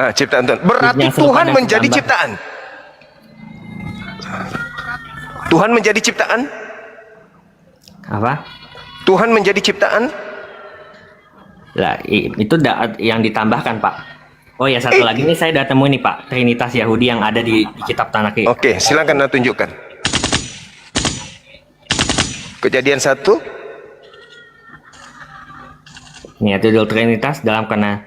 Ciptaan Tuhan. Berarti Yang serupa Tuhan dan menjadi setambah. ciptaan. Tuhan menjadi ciptaan. Apa? Tuhan menjadi ciptaan. Lah, itu yang ditambahkan, Pak. Oh ya, satu lagi nih saya udah temu nih, Pak, Trinitas Yahudi yang ada di kitab Tanakh. Oke, silakan Anda tunjukkan. Kejadian 1. Nih, itu Trinitas dalam karena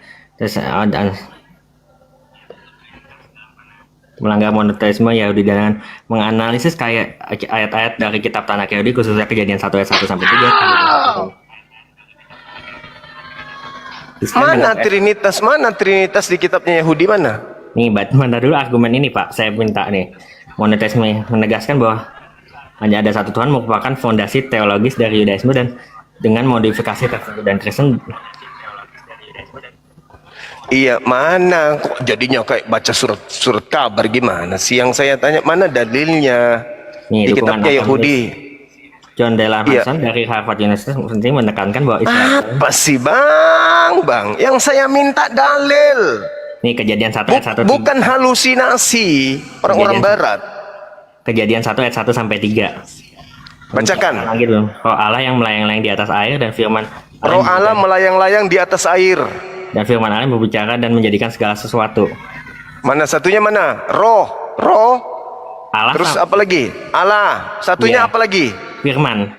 melanggar monoteisme Yahudi dengan menganalisis kayak ayat-ayat dari kitab Tanakh Yahudi, khususnya Kejadian 1 ayat 1 sampai 3. Mana Trinitas di kitabnya Yahudi mana? Nih, mana dulu argumen ini, Pak. Saya minta nih. Monoteisme menegaskan bahwa hanya ada satu Tuhan merupakan fondasi teologis dari Yudaisme dan dengan modifikasi tertentu dan Kristen. Iya, mana kok jadinya kayak baca surat kabar gimana sih? Yang saya tanya mana dalilnya? Nih, Di kitabnya Yahudi. John Della Hanson dari Harvard University menekankan bahwa Israel. Apa sih bang? Yang saya minta dalil. Nih, Kejadian 1 ayat 1. Bukan halusinasi orang-orang Barat. Kejadian 1 ayat 1 sampai 3. Bacakan. Lagi dulu. Roh Allah yang melayang-layang di atas air dan firman. Roh Allah melayang-layang di atas air. Dan firman Allah berbicara dan menjadikan segala sesuatu. Mana satunya mana? Roh. Allah. Terus apa lagi? Allah. Satunya apa lagi? Firman.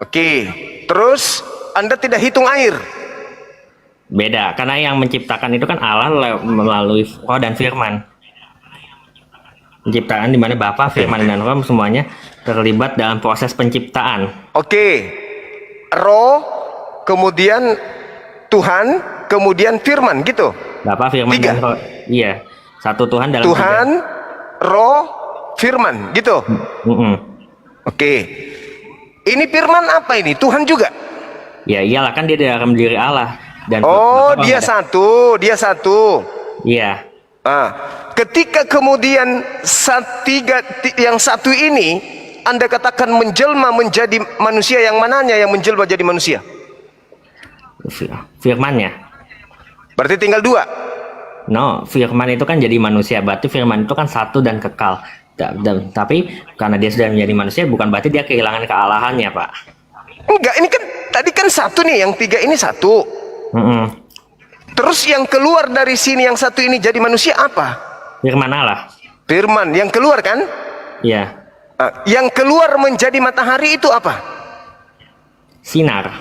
Oke. Terus Anda tidak hitung air. Beda, karena yang menciptakan itu kan Allah melalui Roh dan Firman. Penciptaan di mana Bapa, Firman dan Roh semuanya terlibat dalam proses penciptaan. Oke. Roh, kemudian Tuhan, kemudian Firman gitu. Bapa, Firman dan Roh. Iya. Satu Tuhan dalam Tuhan, Roh, Firman gitu. Oke. Ini Firman apa ini? Tuhan juga? Ya iyalah, kan dia dalam diri Allah. Dan dia satu. Iya. Ketika kemudian yang satu ini Anda katakan menjelma menjadi manusia, yang mananya yang menjelma jadi manusia? Firmannya. Berarti tinggal 2. No, Firman itu kan jadi manusia. Berarti Firman itu kan satu dan kekal. Tapi karena dia sudah menjadi manusia, bukan berarti dia kehilangan kealahannya, Pak. Enggak, ini kan tadi kan satu nih, yang 3 ini satu. Terus yang keluar dari sini yang satu ini jadi manusia apa? Firman Allah. Firman yang keluar kan? Iya. Yang keluar menjadi matahari itu apa? Sinar.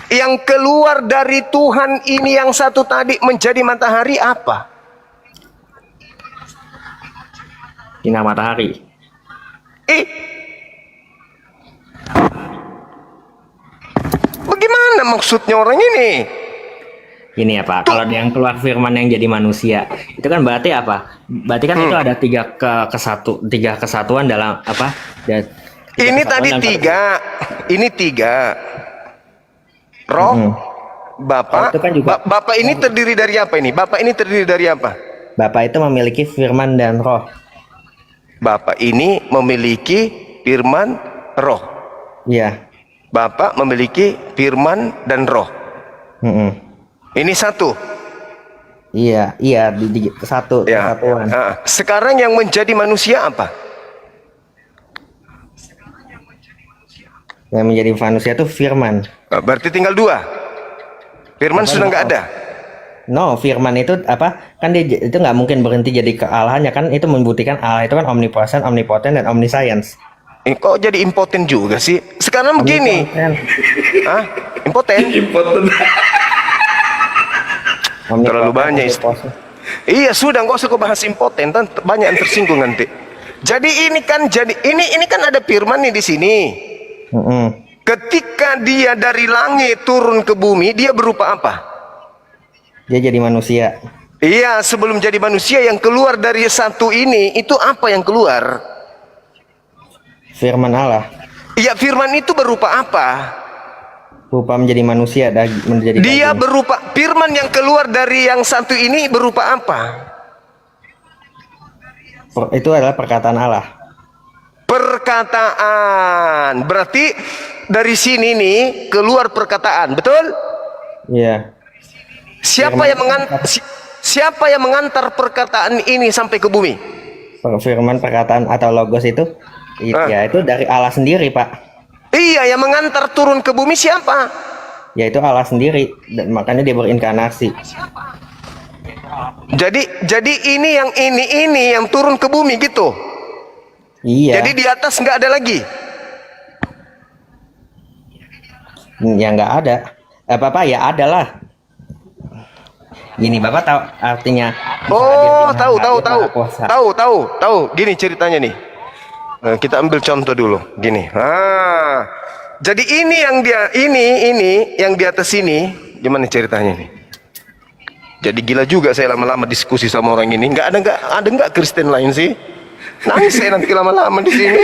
Yang keluar dari Tuhan ini yang satu tadi menjadi matahari apa? Sinar matahari. Bagaimana maksudnya orang ini? Ini ya Pak, kalau yang keluar Firman yang jadi manusia, itu kan berarti apa? Berarti kan itu ada tiga kesatuan dalam apa? Ini tadi 3, ini 3. Roh, Bapak, kan juga, Bapak ini terdiri dari apa ini? Bapak ini terdiri dari apa? Bapak itu memiliki Firman dan Roh. Bapak ini memiliki Firman, Roh. Iya. Bapak memiliki Firman dan Roh. Ini satu. Iya, satu. Ya. Kesatuan. Sekarang yang menjadi manusia apa? Yang menjadi manusia itu Firman. Berarti tinggal 2. Firman sudah nggak ada. No, Firman itu apa? Kan dia itu nggak mungkin berhenti jadi kealahannya, kan itu membuktikan Allah itu kan omnipotent, omnipotent dan omniscience. Kok jadi impoten juga sih? Sekarang begini. Impoten? Terlalu banyak. Iya sudah, nggak usah kau bahas impoten, banyak yang tersinggung nanti. Jadi ini kan ada Firman nih di sini. Ketika dia dari langit turun ke bumi, dia berupa apa? Dia jadi manusia. Iya, sebelum jadi manusia yang keluar dari satu ini, itu apa yang keluar? Firman Allah. Iya, Firman itu berupa apa? Berupa menjadi manusia, menjadi dia daging. Berupa Firman yang keluar dari yang satu ini berupa apa? Itu adalah perkataan Allah. Perkataan. Berarti dari sini nih keluar perkataan, betul? Iya. Siapa yang mengantar perkataan ini sampai ke bumi? Firman, perkataan atau logos itu, ya itu dari Allah sendiri, Pak. Iya, yang mengantar turun ke bumi siapa? Yaitu Allah sendiri, dan makanya dia berinkarnasi. Jadi ini yang turun ke bumi gitu. Iya. Jadi di atas nggak ada lagi. Ya nggak ada. Apa ya ada lah. Gini, Bapak tahu artinya? Oh, tahu. Gini ceritanya nih. Nah, kita ambil contoh dulu. Gini. Jadi ini yang di atas ini, gimana ceritanya nih? Jadi gila juga saya lama-lama diskusi sama orang ini. Ada nggak Kristen lain sih? Nangis saya nanti lama-lama di sini.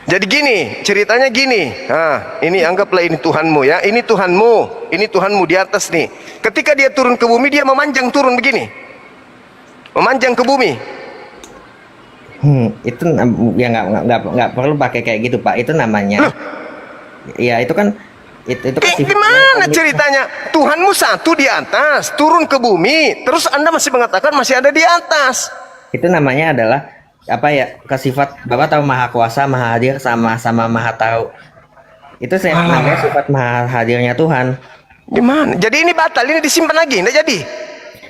Jadi gini, ceritanya gini. Ini anggaplah ini Tuhanmu ya. Ini Tuhanmu di atas nih. Ketika dia turun ke bumi, dia memanjang turun begini. Memanjang ke bumi. Itu ya nggak perlu pakai kayak gitu, Pak. Itu namanya. Ya itu kan gimana ceritanya? Tuhanmu satu di atas, turun ke bumi, terus Anda masih mengatakan masih ada di atas. Itu namanya adalah apa ya? Kesifat Bapak tahu maha kuasa, maha hadir, sama maha tahu. Itu namanya sifat maha hadirnya Tuhan. Gimana? Jadi ini batal, ini disimpan lagi, enggak jadi?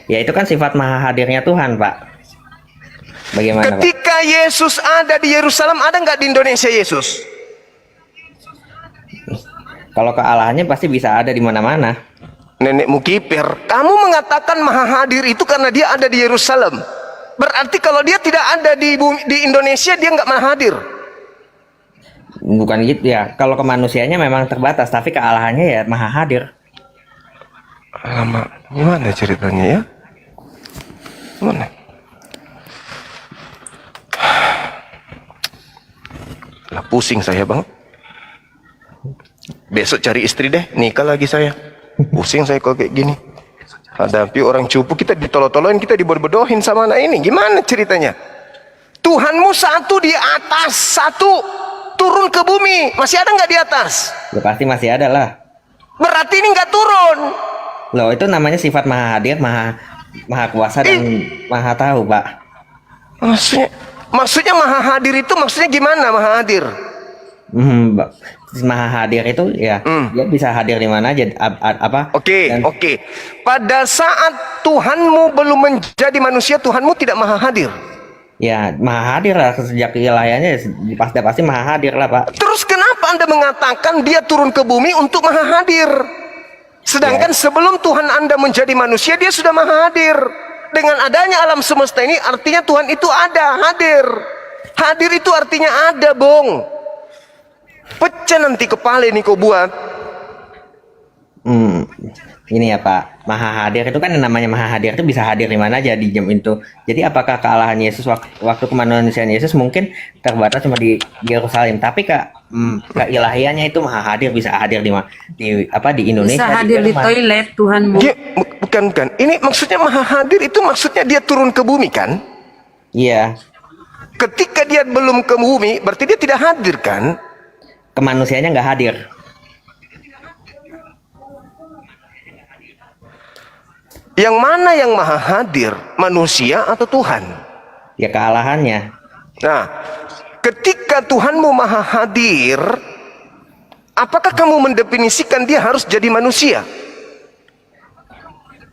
Ya itu kan sifat maha hadirnya Tuhan, Pak. Bagaimana, ketika Pak? Yesus ada di Yerusalem, ada nggak di Indonesia Yesus? Kalau kealahannya pasti bisa ada di mana-mana. Nenekmu kipir. Kamu mengatakan maha hadir itu karena dia ada di Yerusalem. Berarti kalau dia tidak ada di Indonesia, dia nggak maha hadir. Bukan gitu ya. Kalau kemanusiaannya memang terbatas, tapi kealahannya ya maha hadir. Lama, gimana ceritanya ya? Gimana? Lah pusing saya bang. Besok cari istri deh, nikah lagi saya. Pusing saya kalau kayak gini. Hadapi orang cupu, kita ditolong-tolongin, kita dibodoh-bodohin sama anak ini. Gimana ceritanya? Tuhanmu satu di atas, satu turun ke bumi. Masih ada nggak di atas? Ya pasti masih ada lah. Berarti ini nggak turun. Loh itu namanya sifat maha hadir, maha kuasa dan maha tahu, Pak. Maksudnya maha hadir itu maksudnya gimana maha hadir? Maha hadir itu ya dia bisa hadir di mana aja Oke. Pada saat Tuhanmu belum menjadi manusia, Tuhanmu tidak maha hadir. Ya maha hadir lah, sejak ilahiannya pasti maha hadir lah, Pak. Terus kenapa Anda mengatakan dia turun ke bumi untuk maha hadir? Sedangkan sebelum Tuhan Anda menjadi manusia, dia sudah maha hadir. Dengan adanya alam semesta ini artinya Tuhan itu ada, hadir. Hadir itu artinya ada, Bong. Pecah nanti kepala ini kau buat. Ini ya Pak, maha hadir itu kan namanya maha hadir itu bisa hadir di mana aja di jam itu. Jadi apakah kealahan Yesus waktu kemanusiaan Yesus mungkin terbatas cuma di Yerusalem, tapi keilahiannya itu maha hadir, bisa hadir di Indonesia. Bisa hadir di toilet Tuhanmu. Bukan. Ini maksudnya maha hadir itu maksudnya dia turun ke bumi kan? Iya. Ketika dia belum ke bumi, berarti dia tidak hadir kan? Kemanusiaannya nggak hadir. Yang mana yang maha hadir, manusia atau Tuhan? Ya kealahannya. Nah, ketika Tuhanmu maha hadir, apakah kamu mendefinisikan dia harus jadi manusia?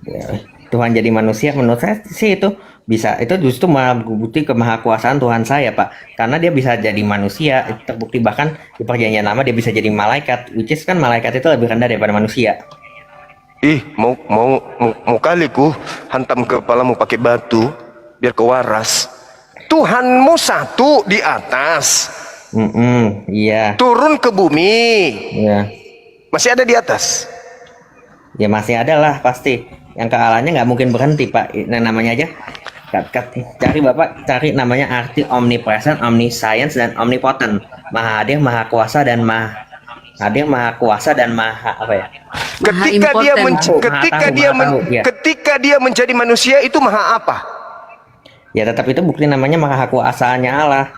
Ya, Tuhan jadi manusia menurut saya sih itu bisa, itu justru membukti kemahakuasaan Tuhan saya, Pak, karena dia bisa jadi manusia. Itu terbukti bahkan di perjanjian lama dia bisa jadi malaikat, which is kan malaikat itu lebih rendah daripada manusia. Mau kali ku hantam kepalamu pakai batu biar kau waras. Tuhanmu satu di atas, iya, turun ke bumi, iya, masih ada di atas. ya masih ada lah pasti. Yang kealahannya nggak mungkin berhenti, Pak. Nah, namanya aja cari namanya arti omnipresent, omniscience, dan omnipotent. Maha hadir, maha kuasa, dan maha hadir, maha kuasa, dan maha apa ya? Ketika dia menjadi manusia itu maha apa? Ya tetap itu bukti namanya maha kuasaannya Allah.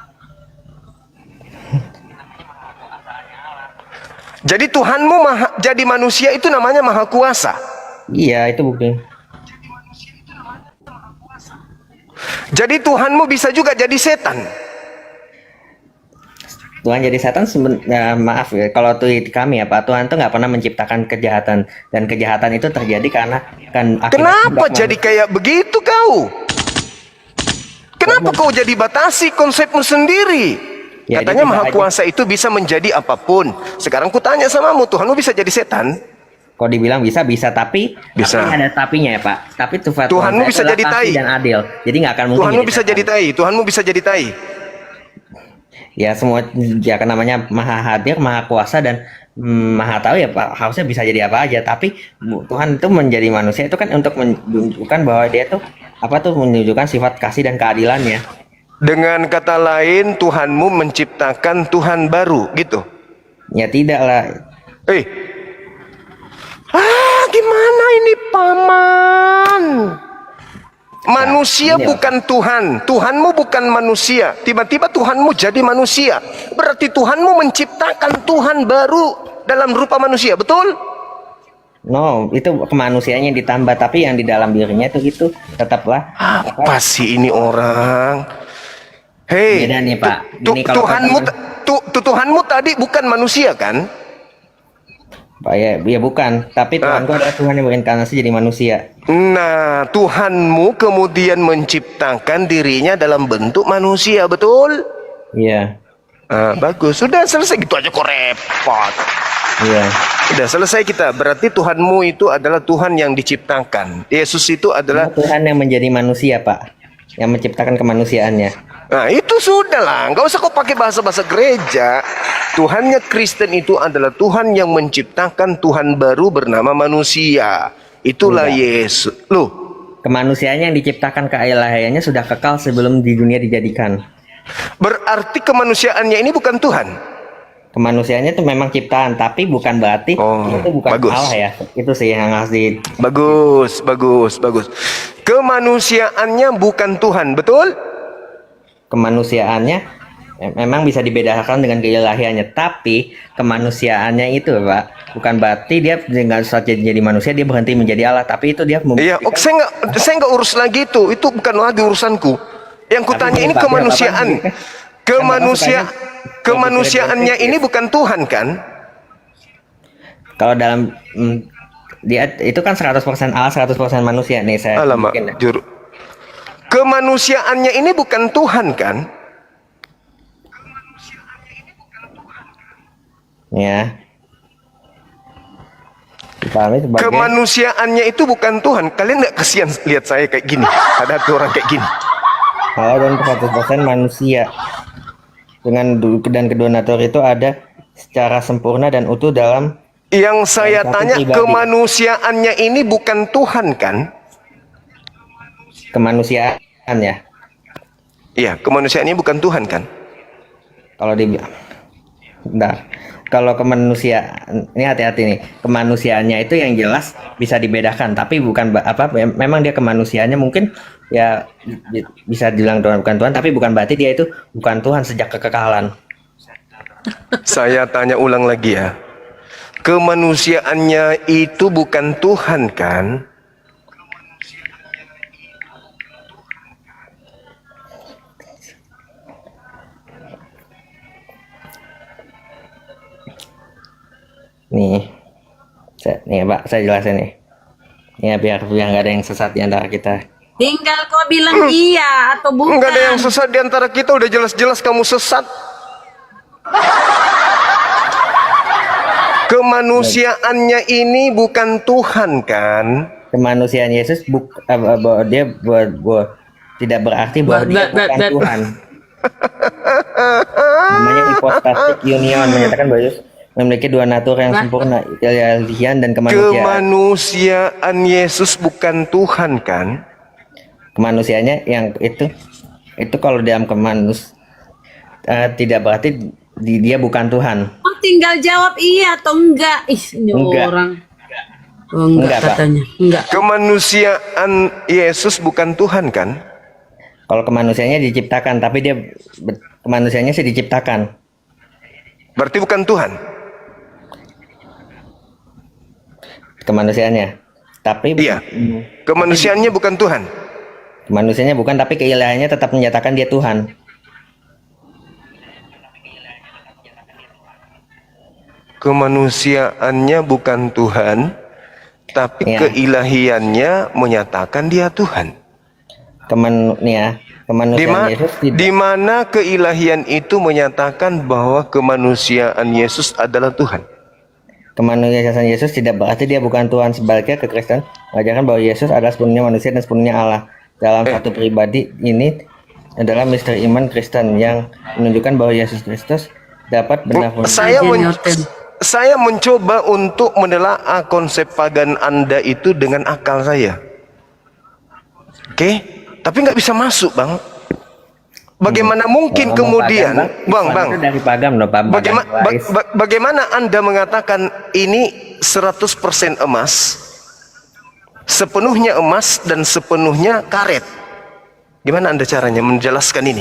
Jadi Tuhanmu jadi manusia itu namanya maha kuasa. Iya, itu bukti. Jadi Tuhanmu bisa juga jadi setan. Tuhan jadi setan maaf ya, kalau tuh kami ya Pak, Tuhan tuh nggak pernah menciptakan kejahatan, dan kejahatan itu terjadi karena kan akibat Kenapa kehendak jadi kayak begitu kau? Kenapa kau jadi batasi konsepmu sendiri? Ya, Katanya itu maha aja. kuasa itu bisa menjadi apapun. Sekarang ku tanya samamu, Tuhanmu bisa jadi setan? Kok dibilang bisa, tapi Bisa. tapi ada tapinya ya Pak. Tapi Tuhanmu saya bisa adalah jadi kasih tai. dan adil, jadi nggak akan mungkin Tuhanmu bisa setan. jadi tai. Tuhanmu bisa jadi tai. Ya semua ya kan namanya maha hadir, maha kuasa, dan maha tahu ya Pak, harusnya bisa jadi apa aja. Tapi Tuhan itu menjadi manusia itu kan untuk menunjukkan bahwa dia tuh apa tuh, menunjukkan sifat kasih dan keadilannya. Dengan kata lain, Tuhanmu menciptakan Tuhan baru, gitu. Ya tidak lah. Gimana ini paman? Manusia ini bukan Tuhan. Tuhanmu bukan manusia. Tiba-tiba Tuhanmu jadi manusia. Berarti Tuhanmu menciptakan Tuhan baru dalam rupa manusia, betul? No, itu kemanusiaannya yang ditambah, tapi yang di dalam dirinya itu tetaplah Apa sih ini orang? Hei, beda nih Pak. Ini kalau Tuhanmu tadi bukan manusia kan? Pak ya bukan, tapi Tuhanku adalah Tuhan yang berinkarnasi jadi manusia. Nah, Tuhanmu kemudian menciptakan dirinya dalam bentuk manusia, betul? Iya. Bagus, sudah selesai, gitu aja kok repot. Iya. Sudah selesai kita. Berarti Tuhanmu itu adalah Tuhan yang diciptakan. Yesus itu adalah Tuhan yang menjadi manusia Pak, yang menciptakan kemanusiaannya. Nah itu sudah lah, nggak usah kau pakai bahasa-bahasa gereja. Tuhannya Kristen itu adalah Tuhan yang menciptakan Tuhan baru bernama manusia. Itulah Yesus. Loh, Kemanusiaannya yang diciptakan keilahiannya sudah kekal sebelum di dunia dijadikan. berarti kemanusiaannya ini bukan Tuhan. Kemanusiaannya itu memang ciptaan, tapi bukan berarti itu bukan bagus. Allah ya. Itu sih yang harus di. Bagus. Kemanusiaannya bukan Tuhan, betul? Kemanusiaannya memang bisa dibedakan dengan keilahiannya, tapi kemanusiaannya itu Pak bukan berarti dia nggak saja jadi manusia dia berhenti menjadi Allah, tapi itu dia Iya, saya nggak urus lagi itu bukan lagi urusanku. Yang kutanya ini kemanusiaan, kemanusiaannya ini bukan Tuhan kan? Kalau dalam dia itu kan 100% Allah 100% manusia nih saya. Alamak, juru. Kemanusiaannya ini bukan Tuhan kan? Ya. Dipahami sebagai Kemanusiaannya itu bukan Tuhan. Kalian nggak kasihan lihat saya kayak gini? Ada tuh orang kayak gini. Allah dan 100% manusia. Dan kedua natur itu ada secara sempurna dan utuh dalam. Yang saya tanya, pribadi. kemanusiaannya ini bukan Tuhan kan? Kemanusiaan ya. Iya, kemanusiaannya bukan Tuhan kan? Kalau dibilang. Bentar. Kalau kemanusiaan, ini hati-hati nih. Kemanusiaannya itu yang jelas bisa dibedakan, tapi bukan memang dia kemanusiaannya mungkin ya bisa dibilang Tuhan bukan Tuhan, tapi bukan berarti dia itu bukan Tuhan sejak kekekalan. Saya tanya ulang lagi ya. Kemanusiaannya itu bukan Tuhan kan? Nih Pak, saya jelasin nih. Ya biar nggak ada yang sesat di antara kita. Tinggal kau bilang iya atau bukan. Enggak ada yang sesat di antara kita, udah jelas-jelas kamu sesat. Kemanusiaannya ini bukan Tuhan kan? Kemanusiaan Yesus dia tidak berarti bahwa dia bukan Tuhan. Namanya hypostatic union, menyatakan bahwa Yesus memiliki dua natur yang sempurna, keilahian dan kemanusiaan. Kemanusiaan Yesus bukan Tuhan kan? Kemanusiaannya yang itu kalau dalam tidak berarti dia bukan Tuhan. Oh, tinggal jawab iya atau enggak. Ini Enggak. orang. Oh, enggak Enggak, Pak. katanya. Enggak. Kemanusiaan Yesus bukan Tuhan kan? Kalau kemanusiaannya diciptakan, tapi dia kemanusiaannya sih diciptakan. Berarti bukan Tuhan. Kemanusiaannya. Tapi Iya. Kemanusiaannya bukan Tuhan. kemanusiaannya bukan, tapi keilahiannya tetap menyatakan dia Tuhan. Kemanusiaannya bukan Tuhan, tapi Ya. keilahiannya menyatakan dia Tuhan. Kemanusiaan Yesus tidak. Di mana keilahian itu menyatakan bahwa kemanusiaan Yesus adalah Tuhan. Kemanusiaan Yesus tidak berarti dia bukan Tuhan. Sebaliknya kekristenan mengajarkan bahwa Yesus adalah sepenuhnya manusia dan sepenuhnya Allah. Dalam satu pribadi ini adalah misteri iman Kristen yang menunjukkan bahwa Yesus Kristus dapat benar-benar. Saya mencoba untuk menelaah konsep pagan Anda itu dengan akal saya. Oke? Tapi nggak bisa masuk, Bang. Bagaimana mungkin kemudian, Bang, dari pagam loh, Pak. bagaimana Anda mengatakan ini 100% emas, sepenuhnya emas dan sepenuhnya karet? Gimana Anda caranya menjelaskan ini?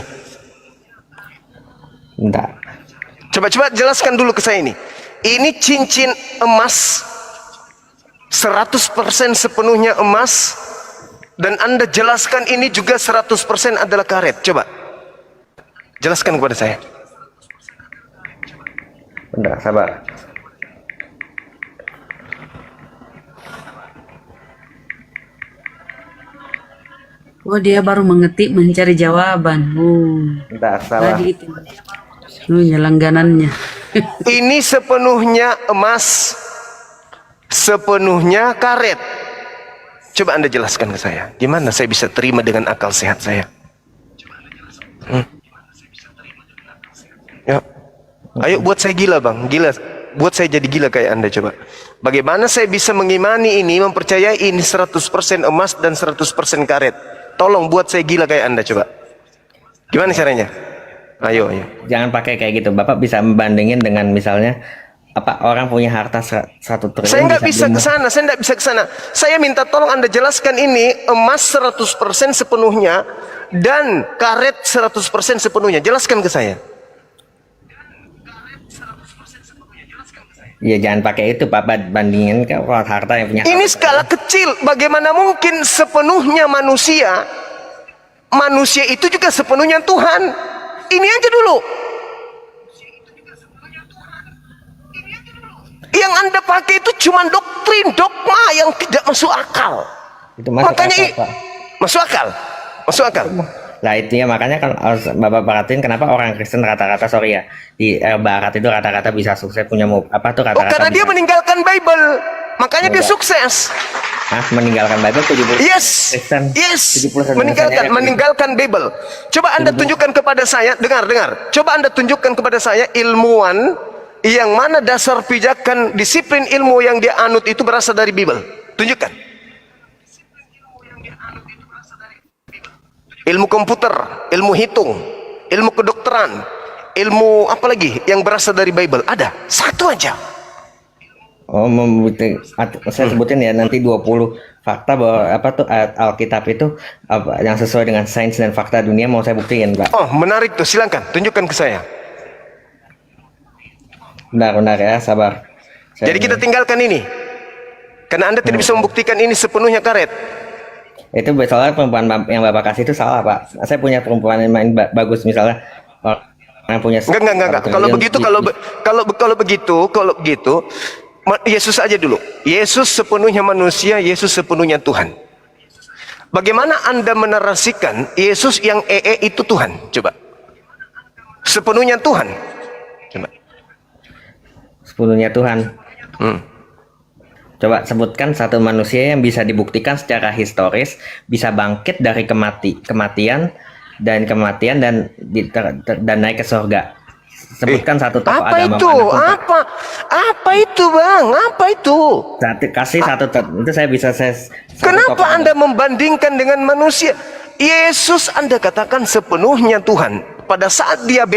Enggak. Coba jelaskan dulu ke saya ini. Ini cincin emas 100% sepenuhnya emas, dan Anda jelaskan ini juga 100% adalah karet. Coba jelaskan kepada saya. Bentar, sabar. Oh, dia baru mengetik mencari jawaban. Bentar, sabar. Tadi itu. Langganannya. Ini sepenuhnya emas, sepenuhnya karet. Coba Anda jelaskan ke saya. Gimana saya bisa terima dengan akal sehat saya? Ya. Ayo buat saya gila, Bang. Gila. Buat saya jadi gila kayak Anda, coba. Bagaimana saya bisa mengimani ini, mempercayai ini 100% emas dan 100% karet? Tolong buat saya gila kayak Anda, coba. Gimana caranya? Ayo. Jangan pakai kayak gitu. Bapak bisa membandingin dengan misalnya orang punya harta 1 triliun. Saya nggak bisa ke sana. Saya minta tolong Anda jelaskan ini emas 100% sepenuhnya dan karet 100% sepenuhnya. Jelaskan ke saya. Ya jangan pakai itu, Pak. Bandingin ke harta yang punya. Ini skala kecil. Bagaimana mungkin sepenuhnya manusia? Manusia itu juga sepenuhnya Tuhan. Ini aja dulu. Yang Anda pakai itu cuma doktrin, dogma yang tidak masuk akal. Itu masuk Makanya akal, Pak. Masuk akal. Lah itu ya, makanya kan harus Bapak perhatiin kenapa orang Kristen rata-rata di Barat itu rata-rata bisa sukses punya rata-rata. Karena dia meninggalkan Bible. Makanya dia sukses. Meninggalkan Bible 70%. Yes. Kristen. Yes. 70% Meninggalkan Bible. Coba Anda tunjukkan kepada saya, dengar. Coba Anda tunjukkan kepada saya ilmuwan yang mana dasar pijakan disiplin ilmu yang dia anut itu berasal dari Bible. Tunjukkan. Ilmu komputer, ilmu hitung, ilmu kedokteran, ilmu apa lagi yang berasal dari Bible? Ada satu aja. Saya sebutin ya nanti 20 fakta bahwa Alkitab itu yang sesuai dengan sains dan fakta dunia, mau saya buktiin, Pak. Oh, menarik tuh, silakan tunjukkan ke saya. Benar ya, sabar. Jadi kita tinggalkan ini karena Anda tidak bisa membuktikan ini sepenuhnya karet. Itu soalnya perempuan yang Bapak kasih itu salah, Pak. Saya punya perempuan yang main bagus, misalnya yang punya. Enggak. Kalau begitu, Yesus aja dulu. Yesus sepenuhnya manusia, Yesus sepenuhnya Tuhan. Bagaimana Anda menarasikan Yesus yang itu Tuhan? Coba. Sepenuhnya Tuhan. Coba. Sepenuhnya Tuhan. Coba sebutkan satu manusia yang bisa dibuktikan secara historis bisa bangkit dari kematian dan naik ke surga. Sebutkan satu tokoh agama. Apa itu, Bang? Apa itu? Kasih satu itu saya bisa Kenapa Anda membandingkan dengan manusia? Yesus Anda katakan sepenuhnya Tuhan. Pada saat dia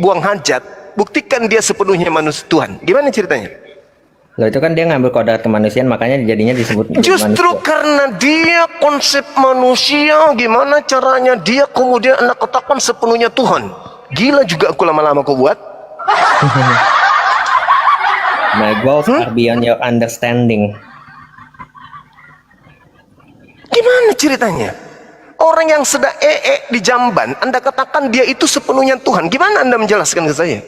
buang hajat, buktikan dia sepenuhnya manusia Tuhan. Gimana ceritanya? Loh, itu kan dia ngambil kodrat kemanusiaan, makanya jadinya disebut Justru manusia. karena dia konsep manusia, gimana caranya dia kemudian Anda katakan sepenuhnya Tuhan? Gila juga aku lama-lama kau buat. My goals are beyond your understanding. Gimana ceritanya? Orang yang sedang di jamban, Anda katakan dia itu sepenuhnya Tuhan. Gimana Anda menjelaskan ke saya?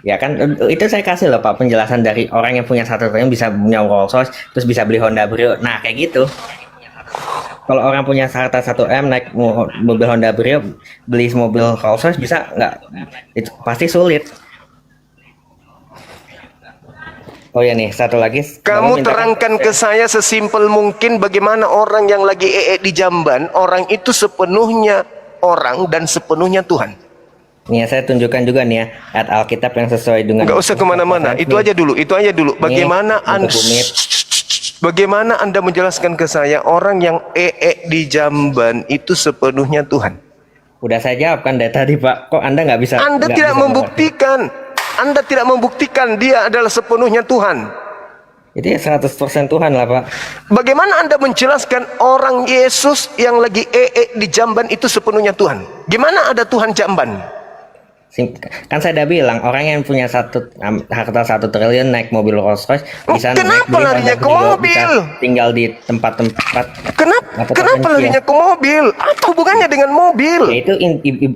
Ya kan itu saya kasih loh Pak penjelasan dari orang yang punya 1 triliun bisa punya Rolls Royce terus bisa beli Honda Brio. Nah kayak gitu. Kalau orang punya harta 1 M naik mobil Honda Brio beli mobil Rolls Royce bisa nggak? Itu pasti sulit. Oh ya nih satu lagi. Kamu terangkan ke saya sesimpel mungkin bagaimana orang yang lagi di jamban, orang itu sepenuhnya orang dan sepenuhnya Tuhan. Nih saya tunjukkan juga nih ya ayat Alkitab yang sesuai dengan. Nggak usah kemana-mana, itu aja dulu. Bagaimana bagaimana Anda menjelaskan ke saya orang yang di jamban itu sepenuhnya Tuhan? Udah saya jawabkan dari tadi Pak. Kok Anda nggak bisa? Anda tidak membuktikan. Anda tidak membuktikan dia adalah sepenuhnya Tuhan. Itu ya 100% Tuhan lah Pak. Bagaimana Anda menjelaskan orang Yesus yang lagi di jamban itu sepenuhnya Tuhan? Gimana ada Tuhan jamban? Kan saya udah bilang orang yang punya harta 1 triliun naik mobil Rolls Royce bisa Kenapa larinya ke mobil? Tinggal di tempat-tempat. Kenapa larinya ke mobil? Apa hubungannya dengan mobil? Ya itu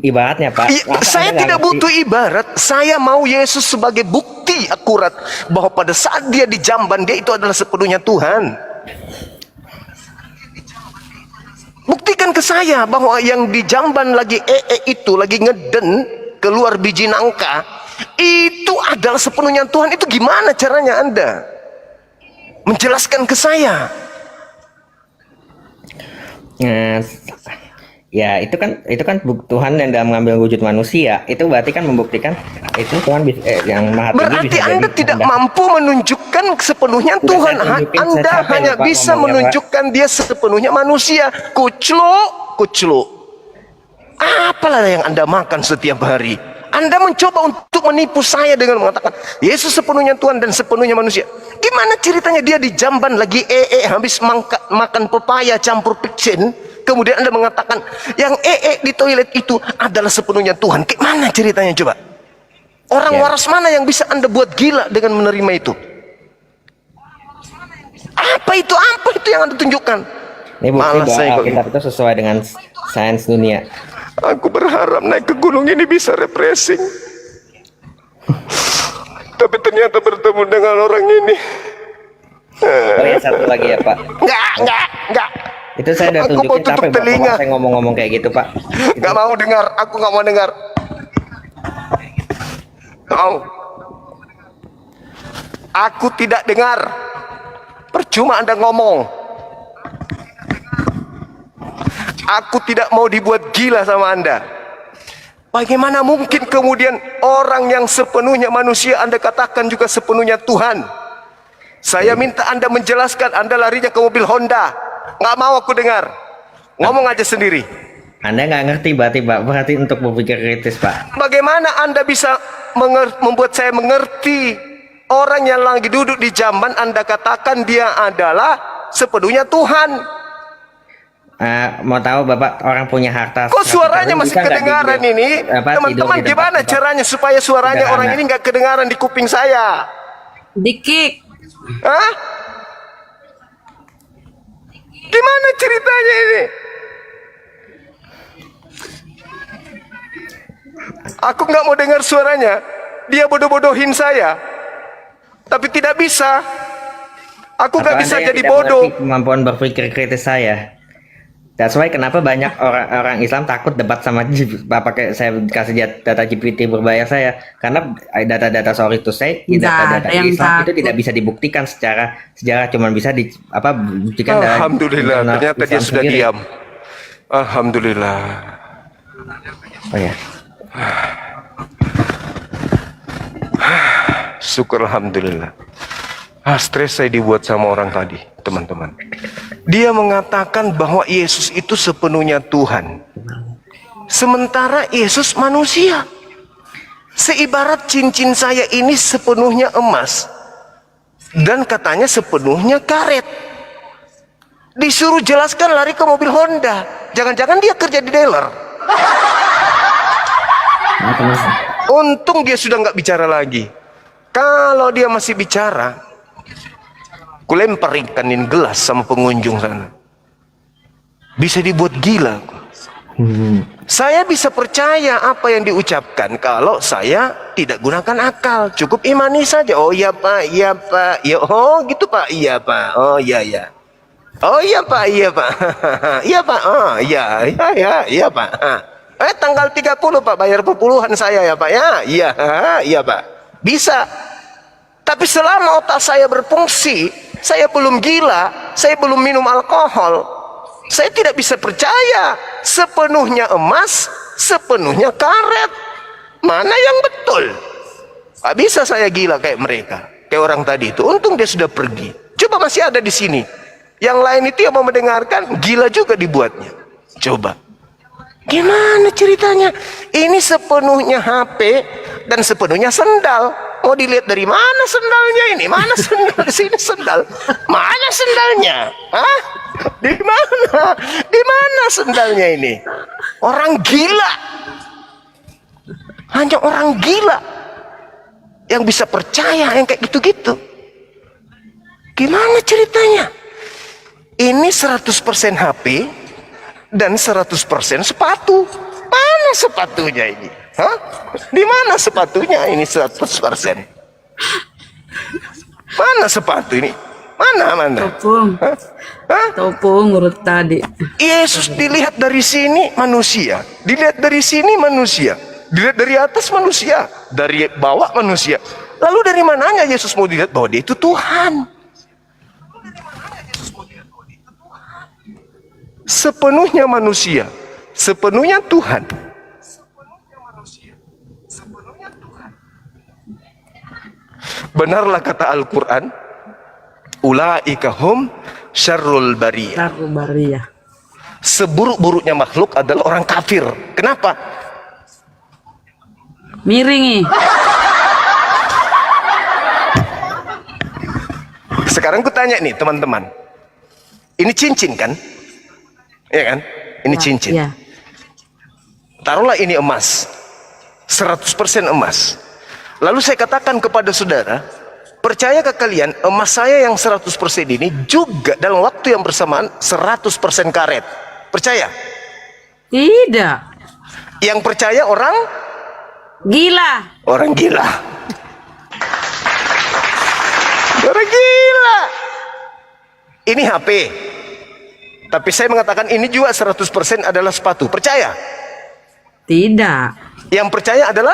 ibaratnya Pak. Saya tidak butuh ibarat. Saya mau Yesus sebagai bukti akurat bahwa pada saat dia di jamban dia itu adalah sepenuhnya Tuhan. Buktikan ke saya bahwa yang di jamban lagi itu lagi ngeden keluar biji nangka itu adalah sepenuhnya Tuhan. Itu gimana caranya Anda menjelaskan ke saya? Ya itu kan Tuhan yang dalam mengambil wujud manusia itu berarti kan membuktikan itu Tuhan yang maha tinggi. Berarti Anda tidak mampu menunjukkan sepenuhnya Tuhan. Anda hanya bisa menunjukkan dia sepenuhnya manusia. Kucluk. Apalah yang Anda makan setiap hari? Anda mencoba untuk menipu saya dengan mengatakan Yesus sepenuhnya Tuhan dan sepenuhnya manusia. Gimana ceritanya dia di jamban lagi habis makan pepaya campur peksin, kemudian Anda mengatakan yang di toilet itu adalah sepenuhnya Tuhan. Gimana ceritanya coba? Orang waras mana yang bisa Anda buat gila dengan menerima itu? Apa itu yang Anda tunjukkan? Ini bukti bahwa Alkitab itu sesuai dengan sains dunia. Aku berharap naik ke gunung ini bisa refreshing. Tapi ternyata bertemu dengan orang ini. Oh ya satu lagi ya Pak. Enggak. Itu saya udah tunjukin capek Bapak saya ngomong-ngomong kayak gitu Pak. Enggak mau dengar, aku enggak mau dengar. Aku tidak dengar. Percuma Anda ngomong. Aku tidak mau dibuat gila sama Anda. Bagaimana mungkin kemudian orang yang sepenuhnya manusia Anda katakan juga sepenuhnya Tuhan? Saya minta Anda menjelaskan. Anda larinya ke mobil Honda. Nggak mau aku dengar. Ngomong aja sendiri. Anda nggak ngerti berarti Pak. Berarti untuk berpikir kritis Pak. Bagaimana Anda bisa membuat saya mengerti orang yang lagi duduk di jamban Anda katakan dia adalah sepenuhnya Tuhan? Mau tahu Bapak orang punya harta? Kok suaranya masih kedengaran ini? Teman-teman gimana caranya supaya suaranya orang ini nggak kedengaran di kuping saya? Dikik. Hah? Gimana ceritanya ini? Aku nggak mau dengar suaranya. Dia bodoh-bodohin saya. Tapi tidak bisa. Aku nggak bisa jadi bodoh. Kemampuan berpikir kritis saya. That's why kenapa banyak orang Islam takut debat sama pakai saya kasih data GPT berbayar saya, karena data-data sorry to say data-data Islam itu tidak bisa dibuktikan secara sejarah, cuma bisa buktikan. Alhamdulillah ternyata dia sudah diam. Alhamdulillah. Oh ya. Syukur alhamdulillah. Stres saya dibuat sama orang tadi, teman-teman. Dia mengatakan bahwa Yesus itu sepenuhnya Tuhan. Sementara Yesus manusia. Seibarat cincin saya ini sepenuhnya emas dan katanya sepenuhnya karet. Disuruh jelaskan lari ke mobil Honda. Jangan-jangan dia kerja di dealer. Nah, terus Untung dia sudah nggak bicara lagi. Kalau dia masih bicara, kulempar ikanin gelas sama pengunjung sana. Bisa dibuat gila. Saya bisa percaya apa yang diucapkan kalau saya tidak gunakan akal. Cukup imani saja. Oh iya Pak, iya Pak. Ya, oh gitu Pak, iya Pak. Oh iya ya. Oh iya Pak, iya Pak. Iya Pak. Oh iya, iya Pak. Tanggal 30 Pak bayar perpuluhan saya ya Pak ya. Iya, iya Pak. Bisa. Tapi selama otak saya berfungsi, saya belum gila, saya belum minum alkohol, saya tidak bisa percaya sepenuhnya emas, sepenuhnya karet. Mana yang betul? Tak bisa saya gila kayak mereka, kayak orang tadi itu. Untung dia sudah pergi. Coba masih ada di sini. Yang lain itu yang mau mendengarkan, gila juga dibuatnya. Coba. Gimana ceritanya? Ini sepenuhnya HP dan sepenuhnya sendal. Mau dilihat dari mana sendalnya ini? Mana sendal? Di sini sendal. Mana sendalnya? Hah? Di mana? Di mana sendalnya ini? Orang gila. Hanya orang gila yang bisa percaya yang kayak gitu-gitu. Gimana ceritanya? Ini 100% HP dan 100% sepatu. Mana sepatunya ini? Hah? Di mana sepatunya ini 100%? Mana sepatu ini? Mana? Topung. Hah? Hah? Topung urut tadi. Yesus dilihat dari sini manusia, dilihat dari sini manusia, dilihat dari atas manusia, dari bawah manusia. Lalu dari mananya Yesus mau dilihat bahwa dia itu Tuhan? Sepenuhnya manusia, sepenuhnya Tuhan. Benarlah kata Al-Quran, ulaika hum syarrul bariyah. Tarubaria. Seburuk-buruknya makhluk adalah orang kafir. Kenapa? Miringi. Sekarang ku tanya nih teman-teman, ini cincin kan? Iya kan? Ini cincin. Ya. Taruhlah ini emas, 100% emas. Lalu saya katakan kepada saudara, percayakah kalian emas saya yang 100% ini juga dalam waktu yang bersamaan 100% karet? Percaya? Tidak. Yang percaya orang? Gila. Orang gila. Orang gila. Ini HP. Tapi saya mengatakan ini juga 100% adalah sepatu. Percaya? Tidak. Yang percaya adalah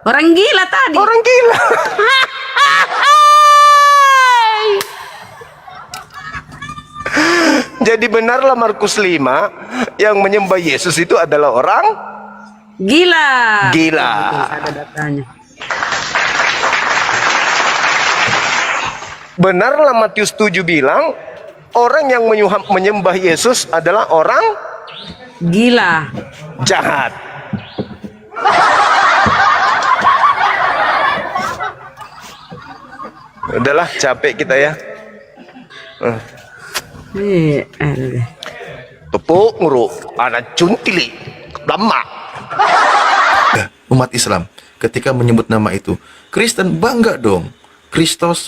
Orang gila tadi. orang gila. Jadi benarlah Markus 5 yang menyembah Yesus itu adalah orang Gila. gila. Ada datanya. Benarlah Matius 7 bilang orang yang menyembah Yesus adalah orang Gila. jahat. Udahlah, capek kita ya. Tepuk nguruk, anak cuntili, lama. Umat Islam ketika menyebut nama itu, Kristen bangga dong. Kristos